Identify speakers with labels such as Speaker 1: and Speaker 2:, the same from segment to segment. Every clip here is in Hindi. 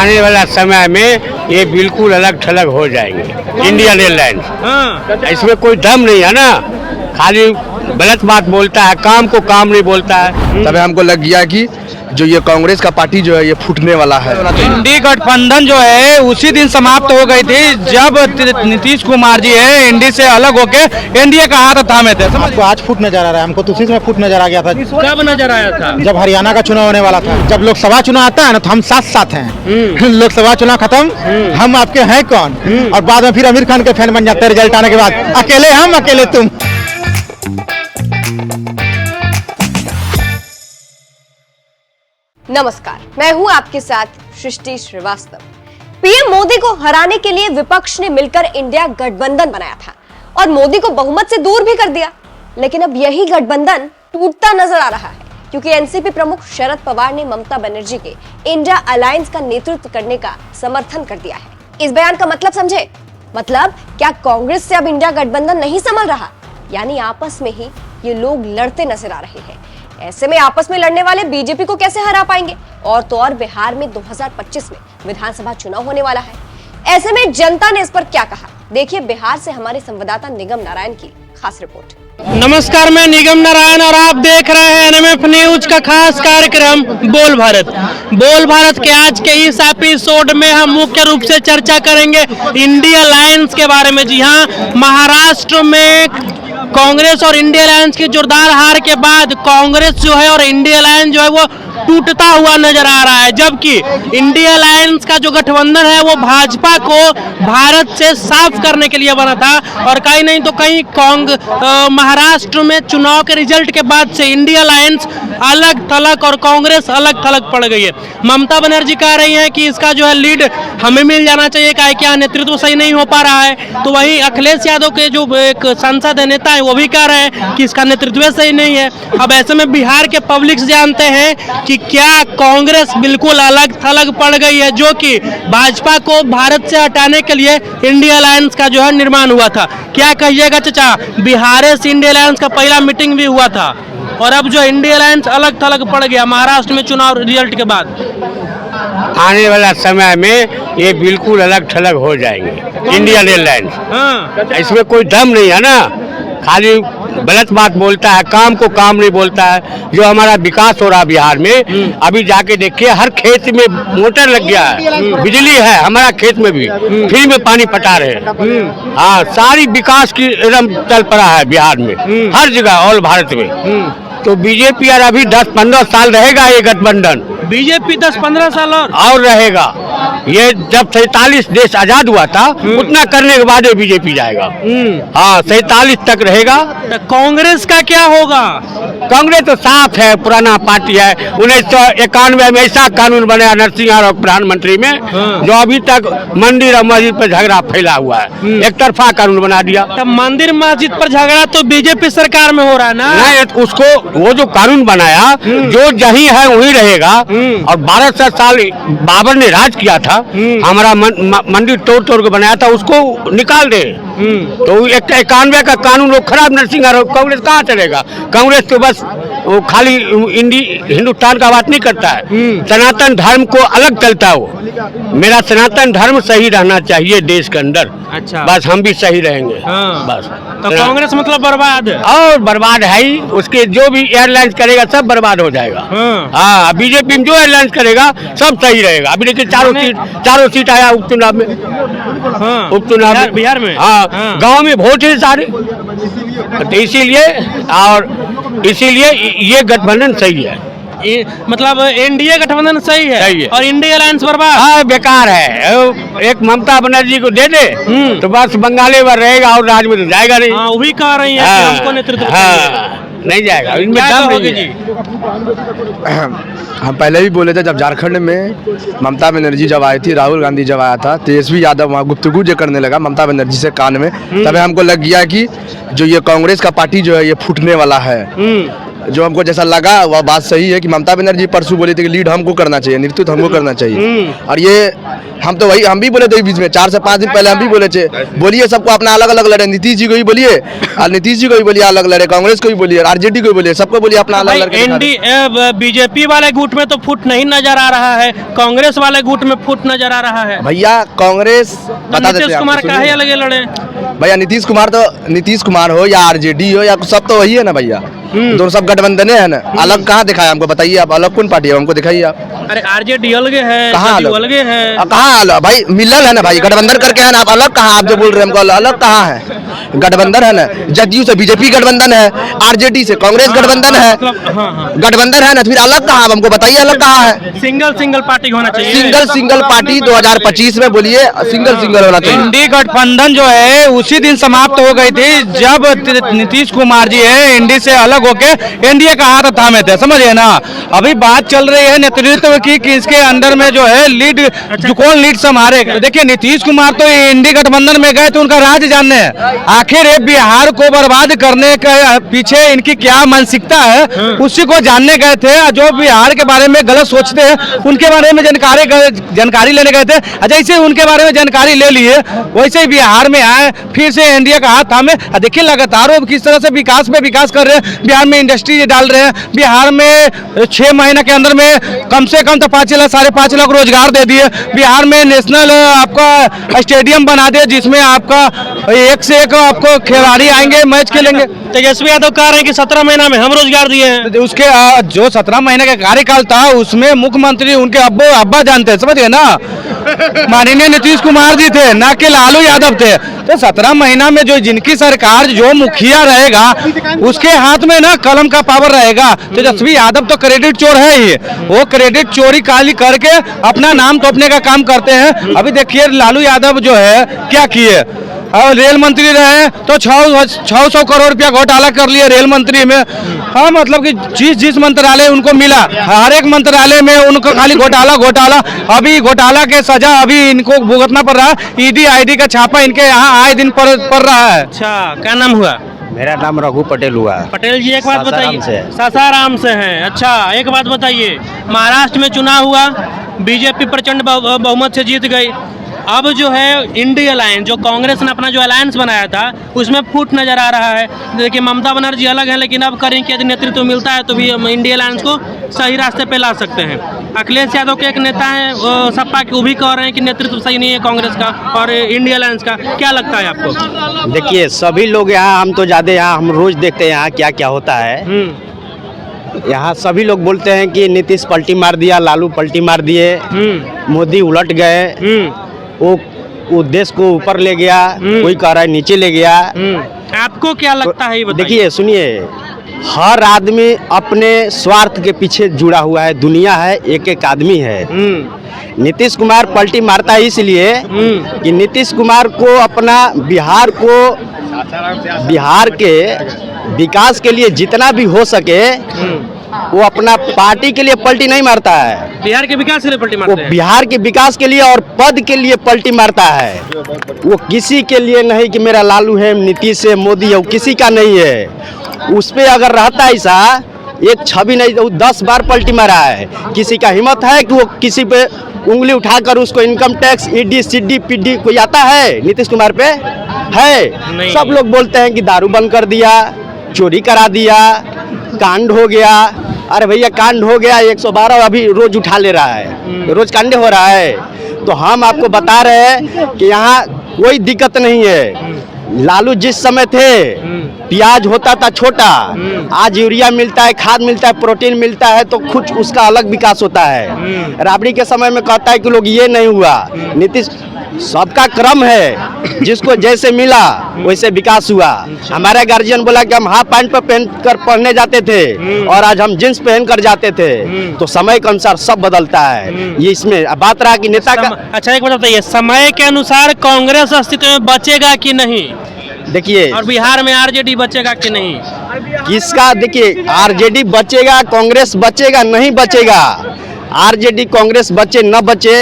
Speaker 1: आने वाला समय में ये बिल्कुल अलग थलग हो जाएंगे इंडियन एयरलाइंस।
Speaker 2: हाँ।
Speaker 1: इसमें कोई दम नहीं है ना, खाली गलत बात बोलता है, काम को काम नहीं बोलता है।
Speaker 3: तभी हमको लग गया कि जो ये कांग्रेस का पार्टी जो है ये फूटने वाला है।
Speaker 2: इंडी गठबंधन जो है उसी दिन समाप्त हो गई थी जब नीतीश कुमार जी है इंडी से अलग होके एनडीए का हाथ थामे थे।
Speaker 4: आपको आज फूट नजर आ रहा है, हमको तो उसी समय फूट नजर आ गया था
Speaker 2: कब नजर आया था?
Speaker 4: जब हरियाणा का चुनाव होने वाला था। जब लोकसभा चुनाव आता है ना तो हम साथ साथ हैं। लोकसभा चुनाव खत्म, हम आपके हैं कौन, और बाद में फिर आमिर खान के फैन बन जाते हैं रिजल्ट आने के बाद। अकेले हम अकेले तुम।
Speaker 5: नमस्कार, मैं हूं आपके साथ सृष्टि श्रीवास्तव। पीएम मोदी को हराने के लिए विपक्ष ने मिलकर इंडिया गठबंधन बनाया था और मोदी को बहुमत से दूर भी कर दिया। लेकिन अब यही गठबंधन टूटता नजर आ रहा है क्योंकि एनसीपी प्रमुख शरद पवार ने ममता बनर्जी के इंडिया अलायंस का नेतृत्व करने का समर्थन कर दिया है। इस बयान का मतलब समझे, मतलब क्या कांग्रेस से अब इंडिया गठबंधन नहीं संभल रहा, यानी आपस में ही ये लोग लड़ते नजर आ रहे हैं। ऐसे में आपस में लड़ने वाले बीजेपी को कैसे हरा पाएंगे? और तो और बिहार में 2025 में विधानसभा चुनाव होने वाला है। ऐसे में जनता ने इस पर क्या कहा, देखिए बिहार से हमारे संवाददाता निगम नारायण की खास रिपोर्ट।
Speaker 2: नमस्कार, मैं निगम नारायण और आप देख रहे हैं एनएमएफ न्यूज का खास कार्यक्रम बोल भारत। बोल भारत के आज के इस एपिसोड में हम मुख्य रूप से चर्चा करेंगे इंडिया अलायंस के बारे में। जी हाँ, महाराष्ट्र में कांग्रेस और इंडिया अलायंस की जोरदार हार के बाद कांग्रेस जो है और इंडिया अलायंस जो है वो टूटता हुआ नजर आ रहा है, जबकि इंडिया अलायंस का जो गठबंधन है वो भाजपा को भारत से साफ करने के लिए बना था। और कहीं नहीं तो कहीं महाराष्ट्र में चुनाव के रिजल्ट के बाद से इंडिया अलायंस अलग थलग और कांग्रेस अलग थलग पड़ गई है। ममता बनर्जी कह रही है कि इसका जो है लीड हमें मिल जाना चाहिए, क्या क्या नेतृत्व सही नहीं हो पा रहा है। तो वहीं अखिलेश यादव के जो एक सांसद नेता है वो भी कह रहे हैं कि इसका नेतृत्व सही नहीं है। अब ऐसे में बिहार के पब्लिक्स जानते हैं कि क्या कांग्रेस बिल्कुल अलग थलग पड़ गई है, जो कि भाजपा को भारत से हटाने के लिए इंडिया अलायंस का जो है निर्माण हुआ था। क्या कहिएगा चाचा, बिहार से इंडिया अलायंस का पहला मीटिंग भी हुआ था और अब जो इंडिया अलायंस अलग थलग पड़ गया महाराष्ट्र में चुनाव रिजल्ट के बाद।
Speaker 1: आने वाला समय में ये बिल्कुल अलग थलग हो जाएंगे इंडियन एयरलाइंस।
Speaker 2: हाँ।
Speaker 1: इसमें कोई दम नहीं है ना, खाली गलत बात बोलता है, काम को काम नहीं बोलता है। जो हमारा विकास हो रहा है बिहार में, अभी जाके देखिए हर खेत में मोटर लग गया है, बिजली है, हमारा खेत में भी फ्री में पानी पटा रहे हैं। हाँ, सारी विकास की एकदम चल पड़ा है बिहार में, हर जगह ऑल भारत में। तो बीजेपी यार अभी 10-15 साल रहेगा ये गठबंधन।
Speaker 2: बीजेपी 10-15 साल
Speaker 1: और रहेगा। ये जब 47 देश आजाद हुआ था उतना करने के बाद बीजेपी जाएगा। हाँ, 47 तक रहेगा।
Speaker 2: तो कांग्रेस का क्या होगा?
Speaker 1: कांग्रेस तो साफ है, पुराना पार्टी है। 1991 में ऐसा कानून बनाया नरसिंह और प्रधानमंत्री में, जो अभी तक मंदिर और मस्जिद पर झगड़ा फैला हुआ है, एक तरफा कानून बना दिया।
Speaker 2: तब मंदिर मस्जिद पर झगड़ा तो बीजेपी सरकार में हो रहा है ना?
Speaker 1: नहीं, उसको वो जो कानून बनाया, जो जहीं है वहीं रहेगा। और 1200 साल बाबर ने राज किया था, हमारा मंदिर तोड़ तोड़ के बनाया था, उसको निकाल दे। तो 91 का कानून वो खराब नरसिंह और कांग्रेस कहाँ चलेगा? कांग्रेस तो बस वो खाली हिंदुस्तान का बात नहीं करता है, सनातन धर्म को अलग चलता है वो। मेरा सनातन धर्म सही रहना चाहिए देश के अंदर।
Speaker 2: अच्छा,
Speaker 1: बस हम भी सही रहेंगे।
Speaker 2: हाँ।
Speaker 1: बस
Speaker 2: तो कांग्रेस मतलब बर्बाद है।
Speaker 1: और बर्बाद है ही, उसके जो भी एयरलाइंस करेगा सब बर्बाद हो जाएगा। हाँ, बीजेपी में जो एयरलाइंस करेगा सब सही रहेगा। अभी देखिए चारों सीट आया उपचुनाव में।
Speaker 2: हाँ,
Speaker 1: उपचुनाव में
Speaker 2: बिहार में।
Speaker 1: हाँ,
Speaker 2: हाँ।
Speaker 1: गांव में वोट है सारे, तो इसीलिए ये गठबंधन सही है।
Speaker 2: मतलब एनडीए गठबंधन सही है,
Speaker 1: सही है।
Speaker 2: और इंडिया अलायंस बर्बाद।
Speaker 1: हाँ, बेकार है। एक ममता बनर्जी को दे दे तो बस बंगाली भर रहेगा और राज में तो जाएगा नहीं।
Speaker 2: हाँ, वो भी कह रही है कि हमको नेतृत्व
Speaker 1: नहीं जाएगा। इनमें
Speaker 2: क्या
Speaker 1: दम
Speaker 2: कहोगे
Speaker 1: नहीं
Speaker 2: जी?
Speaker 3: हम पहले भी बोले थे, जब झारखंड में ममता बनर्जी जब आई थी, राहुल गांधी जब आया था, तेजस्वी यादव वहाँ गुफ्तगू जो करने लगा ममता बनर्जी से कान में, तभी हमको लग गया कि जो ये कांग्रेस का पार्टी जो है ये फूटने वाला है। जो हमको जैसा लगा वह बात सही है कि ममता बनर्जी परसों बोली थी कि लीड हमको करना चाहिए, नेतृत्व हमको करना चाहिए। और ये हम भी बोले थे बीच में 4 से 5 दिन पहले हम भी बोले थे, बोलिए सबको अपना अलग अलग लड़े, नीतीश जी को भी बोलिए और नीतीश जी को भी बोलिए अलग लड़े, कांग्रेस को भी बोलिए, आरजेडी को भी बोलिए, सबको बोलिए अपना अलग अलग।
Speaker 2: बीजेपी वाले गुट में तो फुट नहीं नजर आ रहा है, कांग्रेस वाले गुट में फुट नजर आ रहा है।
Speaker 3: भैया कांग्रेस बता देते
Speaker 2: नीतीश कुमार काहे अलग लड़े?
Speaker 3: भैया नीतीश कुमार हो या आरजेडी हो या सब तो वही है ना भैया, दोनों सब गठबंधन है ना। अलग कहाँ दिखाया हमको, बताइए आप अलग कौन पार्टी है हमको दिखाइए आप।
Speaker 2: अरे आरजेडी अलगे है,
Speaker 3: कहाँ
Speaker 2: अलगे है,
Speaker 3: कहाँ अलग भाई, मिलल है ना भाई, गठबंधन करके है ना। आप अलग कहाँ, आप जो बोल रहे हैं हमको अलग कहाँ है, गठबंधन है ना। जदयू से बीजेपी गठबंधन है, आरजेडी से कांग्रेस गठबंधन है, गठबंधन है ना, फिर अलग कहाँ, आप हमको बताइए अलग कहाँ है।
Speaker 2: सिंगल पार्टी होना चाहिए,
Speaker 3: सिंगल पार्टी 2025 में बोलिए सिंगल होना चाहिए।
Speaker 6: इंडी गठबंधन जो है उसी दिन समाप्त हो गई थी जब नीतीश कुमार जी है इंडी से अलग होके एनडीए का हाथ थामे थे, समझिए ना। अभी बात चल रही है नेतृत्व की कि इसके अंदर में जो है लीड, जो कौन लीड संभालेगा। देखिए नीतीश कुमार तो इंडी गठबंधन में गए तो उनका राज जानने हैं, आखिर ये बिहार को बर्बाद करने के पीछे इनकी क्या मानसिकता है उसी को जानने गए थे। जो बिहार के बारे में गलत सोचते हैं उनके बारे में जानकारी लेने गए थे, जैसे उनके बारे में जानकारी ले लिए वैसे ही बिहार में आए, फिर से एनडीए का हाथ थामे। देखिए लगातार वो किस तरह से विकास पे विकास कर रहे हैं, बिहार में इंडस्ट्री डाल रहे हैं, बिहार में 6 महीने के अंदर में कम से कम तो 5 लाख 5.5 लाख रोजगार दे दिए, बिहार में नेशनल आपका स्टेडियम बना दिया जिसमें आपका एक से एक आपको खिलाड़ी आएंगे मैच खेलेंगे।
Speaker 2: तेजस्वी यादव कह रहे हैं कि 17 महीना में हम रोजगार दिए हैं।
Speaker 6: उसके जो 17 महीने का कार्यकाल था उसमें मुख्यमंत्री उनके अब्बा जानते हैं, समझिए ना, माननीय नीतीश कुमार जी थे, ना कि लालू यादव थे। तो 17 महीना में जो जिनकी सरकार जो मुखिया रहेगा उसके हाथ में ना कलम का पावर रहेगा। तेजस्वी यादव तो क्रेडिट चोर है ही, वो क्रेडिट चोरी काली करके अपना नाम तोपने का काम करते हैं। अभी देखिए लालू यादव जो है क्या किए, और रेल मंत्री रहे तो 600 करोड़ रुपया घोटाला कर लिए रेल मंत्री में। हाँ मतलब कि जिस मंत्रालय उनको मिला हर एक मंत्रालय में उनको खाली घोटाला। अभी घोटाला के सजा अभी इनको भुगतना पड़ रहा है, ईडी आईडी का छापा इनके यहाँ आए दिन पड़ रहा है।
Speaker 2: अच्छा क्या नाम हुआ?
Speaker 7: मेरा नाम रघु पटेल हुआ।
Speaker 2: पटेल जी एक बात
Speaker 7: सासाराम
Speaker 2: बताइए,
Speaker 7: से।
Speaker 2: सासाराम से हैं। अच्छा एक बात बताइए, महाराष्ट्र में चुनाव हुआ, बीजेपी प्रचंड बहुमत से जीत गई। अब जो है इंडी अलायंस, जो कांग्रेस ने अपना जो अलायंस बनाया था उसमें फूट नजर आ रहा है। देखिए ममता बनर्जी अलग है, लेकिन अब करें कि यदि नेतृत्व मिलता है तो भी हम इंडी अलायंस को सही रास्ते पे ला सकते हैं। अखिलेश यादव के एक नेता हैं सपा के, वो भी कह रहे हैं कि नेतृत्व सही नहीं है कांग्रेस का और इंडी अलायंस का। क्या लगता है आपको?
Speaker 7: देखिए सभी लोग यहाँ, हम तो ज़्यादा यहाँ हम रोज देखते हैं यहाँ क्या क्या होता है। यहाँ सभी लोग बोलते हैं कि नीतीश पलटी मार दिया, लालू पलटी मार दिए, मोदी उलट गए, वो देश को ऊपर ले गया, कोई कह रहा है नीचे ले गया।
Speaker 2: आपको क्या लगता है ये बताइए?
Speaker 7: देखिए सुनिए, हर आदमी अपने स्वार्थ के पीछे जुड़ा हुआ है, दुनिया है, एक एक आदमी है। नीतीश कुमार पलटी मारता है इसलिए कि नीतीश कुमार को अपना बिहार के विकास के लिए जितना भी हो सके वो अपना पार्टी के लिए पलटी नहीं मारता है,
Speaker 2: बिहार के विकास के लिए पलटी मारते
Speaker 7: वो
Speaker 2: हैं।
Speaker 7: बिहार के विकास के लिए और पद के लिए पलटी मारता है। वो किसी के लिए नहीं कि मेरा लालू है, नीतीश है, मोदी है, वो किसी का नहीं है। उस पे अगर रहता है ऐसा एक छवि नहीं, वो 10 बार पलटी मारा है। किसी का हिम्मत है कि वो किसी पे उंगली उठाकर उसको income tax ED CD PD कोई आता है नीतीश कुमार पे है? सब लोग बोलते हैं कि दारू बंद कर दिया, चोरी करा दिया, कांड हो गया। अरे भैया कांड हो गया, 112 अभी रोज उठा ले रहा है, रोज कांड हो रहा है। तो हम आपको बता रहे हैं कि यहाँ कोई दिक्कत नहीं है। लालू जिस समय थे प्याज होता था छोटा, आज यूरिया मिलता है, खाद मिलता है, प्रोटीन मिलता है, तो कुछ उसका अलग विकास होता है। राबड़ी के समय में कहता है कि लोग ये नहीं हुआ। नीतीश सबका क्रम है, जिसको जैसे मिला वैसे विकास हुआ। हमारे गार्जियन बोला कि हम हाफ पैंट पर पहन कर पढ़ने जाते थे और आज हम जींस पहन कर जाते थे। तो समय के अनुसार सब बदलता है। ये इसमें बात रहा कि नेता का।
Speaker 2: अच्छा एक बात बताइए, समय के अनुसार कांग्रेस अस्तित्व में बचेगा कि नहीं?
Speaker 7: देखिए,
Speaker 2: और बिहार में आरजेडी बचेगा कि नहीं?
Speaker 7: किसका? देखिए आरजेडी बचेगा, कांग्रेस बचेगा, नहीं बचेगा। आरजेडी कांग्रेस बचे न बचे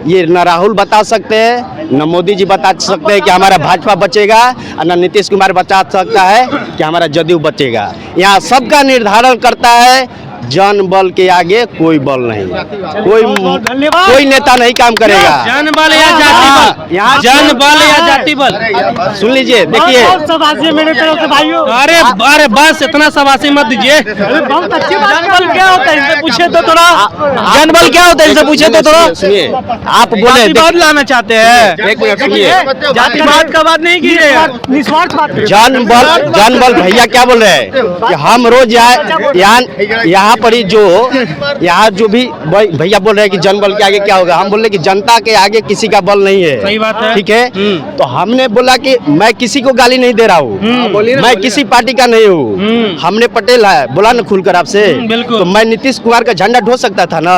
Speaker 7: ये न राहुल बता सकते हैं, न मोदी जी बता सकते हैं कि हमारा भाजपा बचेगा, और न नीतीश कुमार बता सकता है कि हमारा जदयू बचेगा। यहाँ सबका निर्धारण करता है जन बल के आगे कोई बल नहीं, कोई नेता नहीं काम करेगा।
Speaker 2: जन बल या जाति बल,
Speaker 7: यहाँ
Speaker 2: जन बल या जाति बल।
Speaker 7: सुन लीजिए, देखिए,
Speaker 2: अरे बस इतना सवासी मत दीजिए।
Speaker 6: बहुत अच्छी बात। जन बल क्या होता है इनसे पूछे तो थोड़ा, जन बल क्या होता है इनसे पूछे तो थोड़ा।
Speaker 7: सुनिए, आप बोले
Speaker 6: जातिवाद लाना चाहते हैं।
Speaker 7: एक मिनट सुनिए,
Speaker 6: जातिवाद का बात नहीं कीजिएगा, निस्वार्थ बात।
Speaker 7: जन बल भैया क्या बोल रहे हैं कि हम रोज यहाँ पर ही यहाँ जो भी भैया बोल रहे हैं कि जन बल के आगे क्या होगा, हम बोल रहे कि जनता के आगे किसी का बल नहीं है।
Speaker 2: सही बात है।
Speaker 7: ठीक है, तो हमने बोला कि मैं किसी को गाली नहीं दे रहा हूँ, मैं किसी पार्टी का नहीं हूँ। हमने पटेल है बोला ना खुलकर आपसे, तो मैं नीतीश कुमार का झंडा ढो सकता था ना,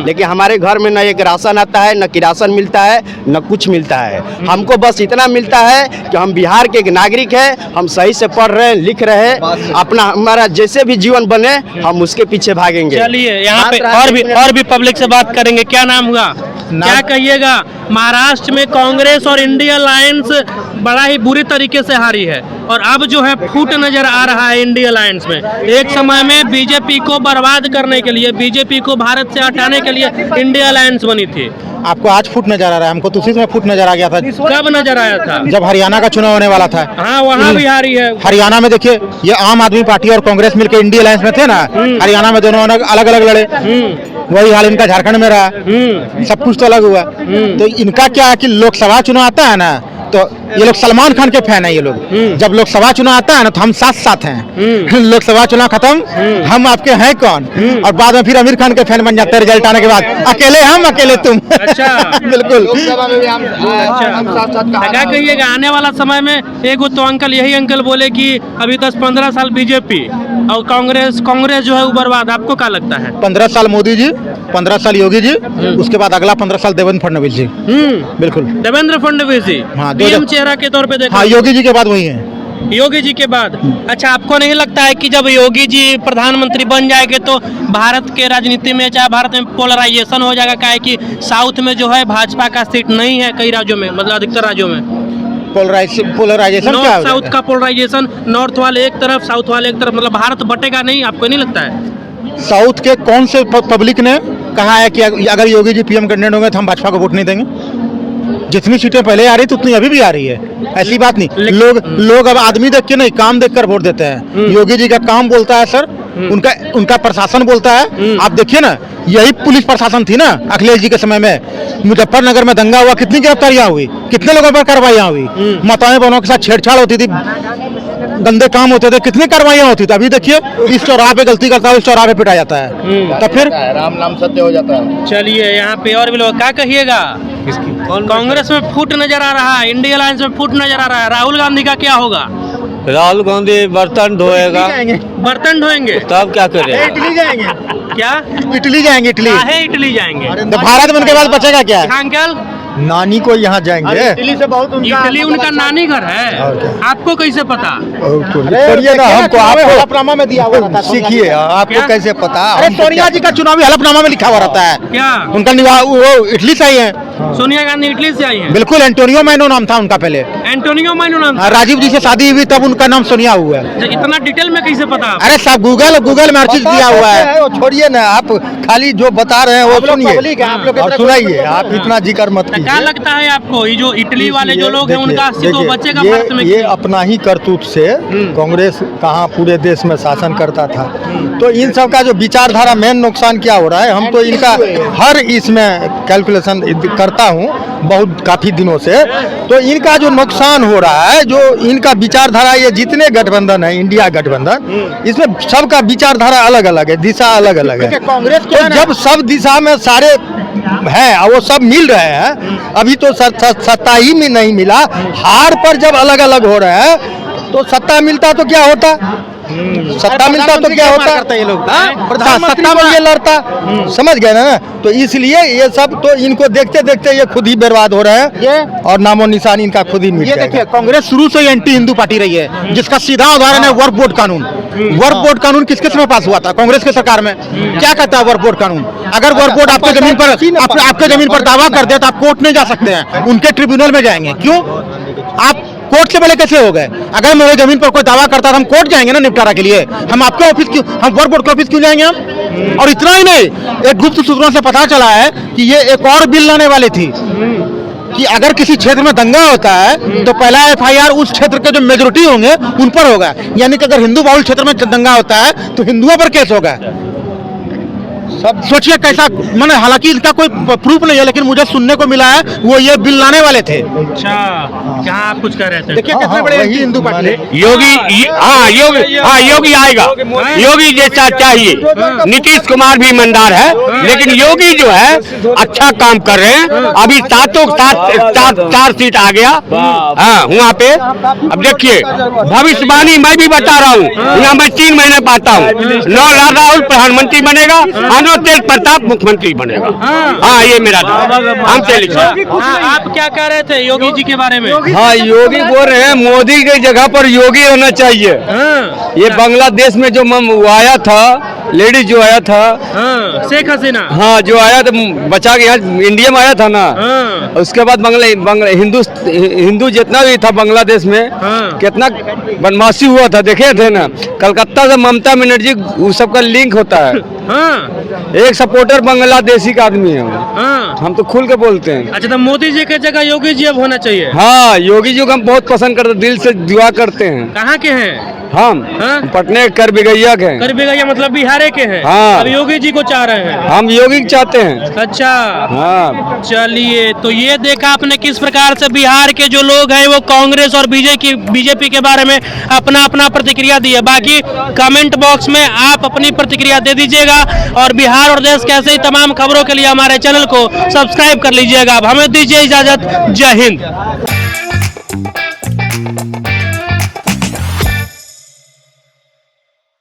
Speaker 7: लेकिन हमारे घर में न एक राशन आता है, न किरासन मिलता है, न कुछ मिलता है। हमको बस इतना मिलता है कि हम बिहार के एक नागरिक हैं, हम सही से पढ़ रहे हैं, लिख रहे हैं, अपना हमारा जैसे भी जीवन बने हम उसके पीछे भागेंगे।
Speaker 2: चलिए यहाँ पे और भी पब्लिक से बात करेंगे। क्या नाम हुआ, क्या कहिएगा? महाराष्ट्र में कांग्रेस और इंडिया अलायंस बड़ा ही बुरी तरीके से हारी है और अब जो है फूट नजर आ रहा है इंडिया अलायंस में। एक समय में बीजेपी को बर्बाद करने के लिए, बीजेपी को भारत से हटाने के लिए इंडिया अलायंस बनी थी।
Speaker 4: आपको आज फुट नजर आ रहा है, हमको तो उसी समय फुट नजर आ गया था।
Speaker 2: कब नजर आया था?
Speaker 4: जब हरियाणा का चुनाव होने वाला था।
Speaker 2: हाँ, वहाँ भी हारी है।
Speaker 4: हरियाणा में देखिए, ये आम आदमी पार्टी और कांग्रेस मिलकर इंडिया अलायंस में थे ना, हरियाणा में दोनों अलग अलग लड़े। वही हाल इनका झारखंड में रहा, सब कुछ तो अलग हुआ। तो इनका क्या है कि लोकसभा चुनाव आता है ना, तो ये लोग सलमान खान के फैन है। ये लोग जब लोकसभा चुनाव आता है ना, तो हम साथ साथ हैं। लोकसभा चुनाव खत्म, हम आपके हैं कौन, और बाद में फिर आमिर खान के फैन बन जाते हैं रिजल्ट आने के बाद। अकेले हम, अकेले तुम।
Speaker 2: अच्छा।
Speaker 4: बिल्कुल।
Speaker 2: क्या कहिएगा आने वाला समय में? एक तो अंकल यही अंकल बोले कि अभी 10-15 साल बीजेपी और कांग्रेस जो है वो बर्बाद। आपको क्या लगता है?
Speaker 4: 15 साल मोदी जी, 15 साल योगी जी, उसके बाद अगला 15 साल देवेंद्र फडणवीस जी। बिल्कुल,
Speaker 2: देवेंद्र फडणवीस जी पीएम चेहरा के तौर पे देखा।
Speaker 4: हाँ, योगी जी के बाद वही है।
Speaker 2: योगी जी के बाद। अच्छा, आपको नहीं लगता है कि जब योगी जी प्रधानमंत्री बन जाएंगे तो भारत के राजनीति में, चाहे भारत में पोलराइजेशन हो जाएगा? क्या है कि साउथ में जो है भाजपा का सीट नहीं है कई राज्यों में, मतलब अधिकतर राज्यों में
Speaker 4: पोलराइजेशन क्या
Speaker 2: नॉर्थ साउथ का पोलराइजेशन, नॉर्थ वाले एक तरफ, साउथ वाले एक तरफ, मतलब भारत बटेगा नहीं। आपको नहीं लगता है?
Speaker 4: साउथ के कौन से पब्लिक ने कहा है कि अगर योगी जी पीएम कैंडिडेट होंगे तो हम भाजपा को वोट नहीं देंगे? जितनी सीटें पहले आ रही थी उतनी अभी भी आ रही है। ऐसी बात नहीं, लोग अब आदमी देख के नहीं, काम देखकर वोट देते हैं। योगी जी का काम बोलता है सर, उनका प्रशासन बोलता है। आप देखिए ना, यही पुलिस प्रशासन थी ना अखिलेश जी के समय में। मुजफ्फरनगर में दंगा हुआ, कितनी गिरफ्तारियां हुई, कितने लोगों पर कार्रवाइयां हुई। माताएं बहनों के साथ छेड़छाड़ होती थी, गंदे काम होते थे, कितनी कार्रवाइयां होती थी। अभी देखिए, इस चौराहे पे गलती करता है, इस चौराहे पे पिटाया जाता है, तो फिर
Speaker 3: राम नाम सत्य हो जाता है।
Speaker 2: चलिए यहाँ पे और भी लोग, क्या कहिएगा? कांग्रेस में फूट नजर आ रहा है, इंडिया अलायंस में फूट नजर आ रहा है। राहुल गांधी का क्या होगा?
Speaker 1: राहुल गांधी बर्तन धोएगा,
Speaker 2: बर्तन ढोएंगे,
Speaker 1: तब क्या करेगा?
Speaker 4: इटली जाएंगे।
Speaker 2: क्या?
Speaker 4: इटली जाएंगे, इटली।
Speaker 2: काहे इटली जाएंगे?
Speaker 4: तो भारत में उनके बाद बचेगा क्या?
Speaker 2: अंकल,
Speaker 3: नानी को यहाँ जाएंगे।
Speaker 4: इटली से बहुत
Speaker 2: इटली उनका नानी घर है, आपको कैसे पता?
Speaker 3: छोड़िए ना, हमको
Speaker 4: हलफनामा में दिया हुआ रहता है।
Speaker 3: सीखिए, आपको कैसे पता?
Speaker 4: अरे सोनिया जी का चुनावी हलफनामा में लिखा हुआ रहता है।
Speaker 2: क्या
Speaker 4: उनका निवास वो इटली से ही है।
Speaker 2: सोनिया गांधी इटली से आई है?
Speaker 4: बिल्कुल, एंटोनियो मैनो नाम था उनका पहले।
Speaker 2: एंटोनियो मैनो नाम?
Speaker 4: राजीव जी से शादी हुई तब उनका नाम सोनिया हुआ है।
Speaker 2: इतना डिटेल में कैसे पता?
Speaker 4: अरे सब गूगल में हर चीज दिया हुआ है।
Speaker 3: वो छोड़िए ना, आप खाली जो बता रहे हैं वो सुनिए और सुनाइए, आप इतना जिक्र मत कीजिए।
Speaker 2: क्या लगता है आपको, ये जो इटली वाले जो लोग हैं उनका अस्तित्व बचेगा भारत में?
Speaker 3: ये अपना ही करतूत से कांग्रेस कहाँ पूरे देश में शासन करता था, तो इन सब का जो विचारधारा मेन नुकसान क्या हो रहा है, हम तो इनका हर इसमें कैलकुलेशन करता हूँ बहुत काफी दिनों से। तो इनका जो नुकसान हो रहा है, जो इनका विचारधारा, ये जितने गठबंधन है, इंडिया गठबंधन, इसमें सबका विचारधारा अलग अलग है, दिशा अलग अलग है।
Speaker 4: कांग्रेस
Speaker 3: तो जब सब दिशा में सारे हैं और वो सब मिल रहे हैं, अभी तो सत्ता ही में नहीं मिला, हार पर जब अलग अलग हो रहे हैं, तो सत्ता मिलता तो क्या होता, सत्ता मिलता तो क्या होता,
Speaker 4: ये लोग
Speaker 3: सत्ता में ये लड़ता, समझ गए ना? तो इसलिए ये सब तो इनको देखते देखते ये खुद ही बर्बाद हो रहे हैं और नामो निशान इनका खुद ही मिट
Speaker 4: ये
Speaker 3: जाएगा।
Speaker 4: देखिए, कांग्रेस शुरू से ही एंटी हिंदू पार्टी रही है, जिसका सीधा उदाहरण है वर्क बोर्ड कानून। वर्क बोर्ड कानून किसके समय पास हुआ था? कांग्रेस के सरकार में। क्या कहता है वर्क बोर्ड कानून? अगर वर्क बोर्ड आपके जमीन पर दावा कर दे तो आप कोर्ट नहीं जा सकते हैं, उनके ट्रिब्यूनल में जाएंगे। क्यों? आप कोर्ट से पहले कैसे हो गए? अगर मेरे जमीन पर कोई दावा करता है हम कोर्ट जाएंगे ना निपटारा के लिए। हम आपके ऑफिस क्यों, हम वक्फ बोर्ड के ऑफिस क्यों जाएंगे हम? और इतना ही नहीं, एक गुप्त सूत्रों से पता चला है कि ये एक और बिल लाने वाली थी कि अगर किसी क्षेत्र में दंगा होता है तो पहला एफआईआर उस क्षेत्र के जो मेजोरिटी होंगे उन पर होगा। यानी कि अगर हिंदू बहुल क्षेत्र में दंगा होता है तो हिंदुओं पर केस होगा। सब सोचिए कैसा, मैंने हालांकि इसका कोई प्रूफ नहीं है, लेकिन मुझे सुनने को मिला है वो ये बिल लाने वाले थे।
Speaker 2: अच्छा, क्या आप कुछ कह रहे थे?
Speaker 4: देखिए कितने बड़े हिंदू पार्टी
Speaker 1: योगी आएगा, योगी जैसा चाहिए। नीतीश कुमार भी ईमानदार है, लेकिन योगी जो है अच्छा काम कर रहे हैं। अभी चार सीट आ गया हाँ वहाँ पे। अब देखिए भविष्यवाणी मैं भी बता रहा हूँ, यहाँ मैं 3 महीने पाता हूँ। राहुल प्रधानमंत्री बनेगा, तेज प्रताप मुख्यमंत्री बनेगा। हाँ ये मेरा हमसे लिखा।
Speaker 2: आप क्या कह रहे थे योगी जी के बारे में?
Speaker 6: हाँ योगी बोल रहे हैं मोदी की जगह पर योगी होना चाहिए। ये बांग्लादेश में जो वो आया था, लेडीज जो आया था,
Speaker 2: शेख हसीना,
Speaker 6: हाँ जो आया था बचा के यहाँ इंडिया में आया था ना, उसके बाद हिंदू जितना भी था बांग्लादेश में कितना बदमाशी हुआ था देखे थे ना। कलकत्ता से ममता बनर्जी वो सबका लिंक होता है। एक सपोर्टर बांग्लादेशी का आदमी है हम तो खुल के बोलते हैं।
Speaker 2: अच्छा, तो मोदी जी की जगह योगी जी अब होना चाहिए?
Speaker 6: हाँ योगी जी को हम बहुत पसंद करते, दिल से दुआ करते हैं।
Speaker 2: कहाँ के हैं
Speaker 6: हम? पटने कर बिगैया के हैं।
Speaker 2: कर बिगैया मतलब बिहार के हैं।
Speaker 6: हाँ।
Speaker 2: अब योगी जी को चाह रहे हैं?
Speaker 6: हम योगी चाहते हैं।
Speaker 2: अच्छा
Speaker 6: हाँ
Speaker 2: चलिए, तो ये देखा आपने किस प्रकार से बिहार के जो लोग हैं वो कांग्रेस और बीजेपी के बारे में अपना अपना प्रतिक्रिया दी है। बाकी कमेंट बॉक्स में आप अपनी प्रतिक्रिया दे दीजिएगा और बिहार और देश के ऐसे ही तमाम खबरों के लिए हमारे चैनल को सब्सक्राइब कर लीजिएगा। अब हमें दीजिए इजाजत। जय हिंद।